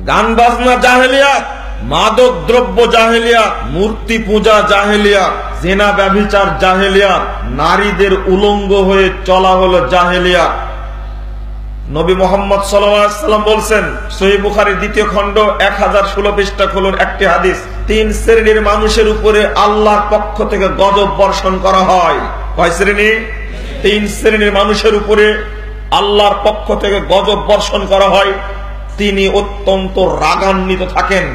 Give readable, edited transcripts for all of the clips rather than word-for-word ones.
গান বাজনা জাহেলিয়াত, মাদক দ্রব্য জাহেলিয়াত, মূর্তি পূজা জাহেলিয়াত, জিনা ব্যভিচার জাহেলিয়াত, নারীদের উলঙ্গ হয়ে চলা হলো জাহেলিয়াত। নবী মুহাম্মদ সাল্লাল্লাহু আলাইহি ওয়াসাল্লাম বলছেন, সহিহ বুখারীর 2য় খণ্ড 1016 পৃষ্ঠা খুলুন, একটি হাদিস, 3 শ্রেণীর মানুষের উপরে আল্লাহর পক্ষ থেকে গজব বর্ষণ করা হয়। কয় শ্রেণী? 3 শ্রেণীর মানুষের উপরে আল্লাহর পক্ষ থেকে গজব বর্ষণ করা হয়। তিনি অত্যন্ত রাগান্বিত থাকেন।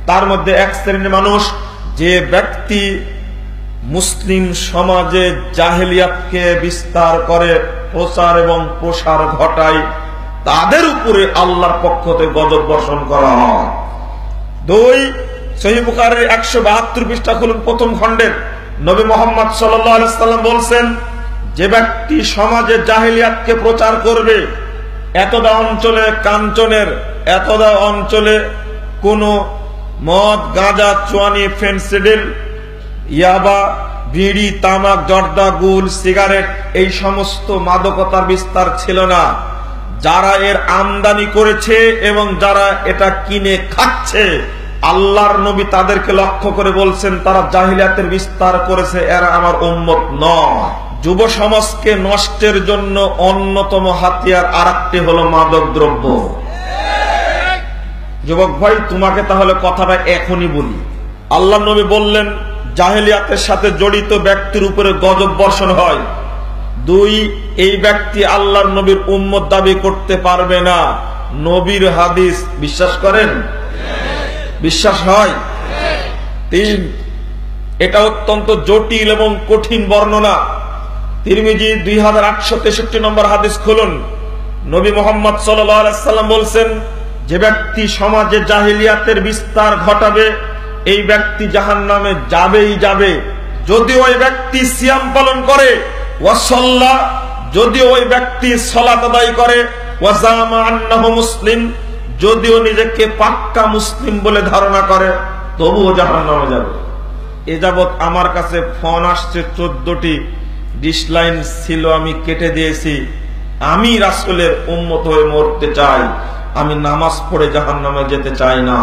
তার মধ্যে 1 শ্রেণীর মানুষ, যে ব্যক্তি মুসলিম সমাজে জাহেলিয়াতকে বিস্তার করে, প্রচার এবং প্রসার ঘটায়, তাদের উপরে আল্লাহর পক্ষ থেকে গজব বর্ষণ করা হয়। 2, সহিহ বুখারীর 172 পৃষ্ঠা খুলুন, প্রথম খণ্ডের। নবী মুহাম্মদ সাল্লাল্লাহু আলাইহি ওয়াসাল্লাম বলছেন, যে ব্যক্তি সমাজে জাহেলিয়াতকে প্রচার করবে, এতদা অঞ্চলে কাঞ্চনের, এতদা অঞ্চলে কোন মদ, গাঁজা, চুয়ানি, ফেন্সিডিল, ইয়াবা, বিড়ি, তামাক, জর্দা, গুল, সিগারেট, এই সমস্ত মাদকতার বিস্তার ছিল না। যারা এর আমদানি করেছে এবং যারা এটা কিনে খাচ্ছে, আল্লাহর নবী তাদেরকে লক্ষ্য করে বলছেন, তারা জাহিলিয়াতের বিস্তার করেছে, এরা আমার উম্মত নয়। যুব সমাজকে নষ্টের জন্য অন্যতম হাতিয়ার আরেকটি হলো মাদক দ্রব্য। যুবক ভাই, তোমাকে তাহলে কথাটা এখনই বলি। আল্লাহর নবী বললেন, জাহেলিয়াতের সাথে জড়িত ব্যক্তির উপরে গজব বর্ষণ হয়। 2, এই ব্যক্তি আল্লাহর নবীর উম্মত দাবি করতে পারবে না। নবীর হাদিস বিশ্বাস করেন? বিশ্বাস হয়? 3, এটা অত্যন্ত জটিল এবং কঠিন বর্ণনা। তিরমিজি 2863 নম্বর হাদিস খুলুন। নবী মুহাম্মদ সাল্লাল্লাহু আলাইহি ওয়াসাল্লাম বলছেন, যে ব্যক্তি সমাজে জাহেলিয়াতের বিস্তার ঘটাবে, এই ব্যক্তি জাহান্নামে যাবেই যাবে। যদি ওই ব্যক্তি সিয়াম পালন করে, ওয়াসাল্লা, যদি ওই ব্যক্তি সালাত আদায় করে, ওয়াজামা আন্নাহু মুসলিম, যদিও নিজেকে পাক্কা মুসলিম বলে ধারণা করে, তবুও জাহান্নামে যাবে। এ যাবৎ আমার কাছে ফোন আসছে 14টি, ডিসলাইন ছিল, আমি কেটে দিয়েছি। আমি রাসূলের উম্মত হয়ে মরতে চাই, আমি নামাজ পড়ে জাহান্নামে যেতে চাই না।